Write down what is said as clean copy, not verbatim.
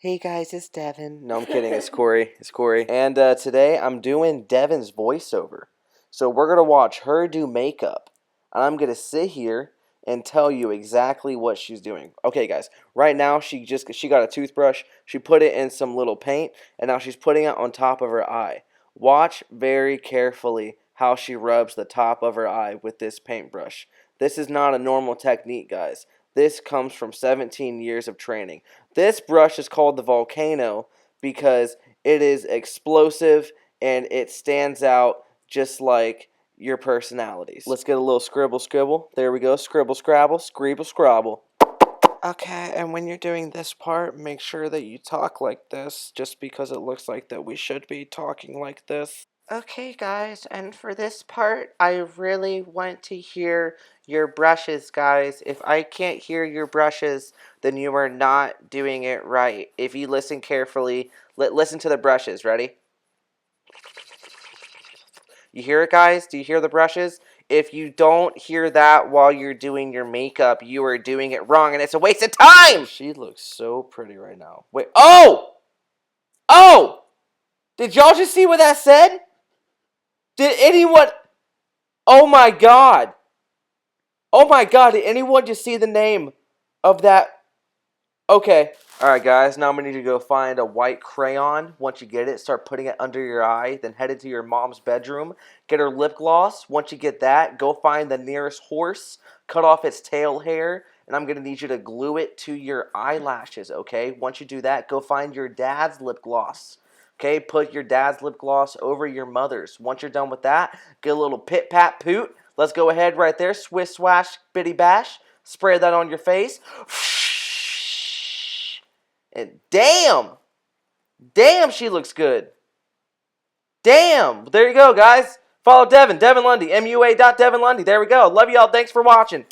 Hey guys, it's Devyn. No, I'm kidding. It's Corey. It's Corey. And today I'm doing Devyn's voiceover. So we're going to watch her do makeup. And I'm going to sit here and tell you exactly what she's doing. Okay, guys. Right now, she got a toothbrush. She put it in some little paint. And now she's putting it on top of her eye. Watch very carefully how she rubs the top of her eye with this paintbrush. This is not a normal technique, guys. This comes from 17 years of training. This brush is called the Volcano because it is explosive and it stands out just like your personalities. Let's get a little scribble scribble. There we go. Scribble scrabble. Scribble scrabble. Okay, and when you're doing this part, make sure that you talk like this, just because it looks like that we should be talking like this. Okay, guys, and for this part, I really want to hear your brushes, guys. If I can't hear your brushes, then you are not doing it right. If you listen carefully, listen to the brushes. Ready? You hear it, guys? Do you hear the brushes? If you don't hear that while you're doing your makeup, you are doing it wrong, and it's a waste of time! She looks so pretty right now. Wait. Oh! Oh! Did y'all just see what that said? Did anyone... Oh my god! Oh my god, did anyone just see the name of that? Okay. Alright guys, now I'm going to need you to go find a white crayon. Once you get it, start putting it under your eye. Then head into your mom's bedroom. Get her lip gloss. Once you get that, go find the nearest horse. Cut off its tail hair. And I'm going to need you to glue it to your eyelashes, okay? Once you do that, go find your dad's lip gloss. Okay, put your dad's lip gloss over your mother's. Once you're done with that, get a little pit-pat-poot. Let's go ahead right there. Swish, swash, bitty bash. Spray that on your face. And damn, she looks good. Damn, there you go, guys. Follow Devyn, Devyn Lundy, MUA.Devyn Lundy. There we go. Love y'all. Thanks for watching.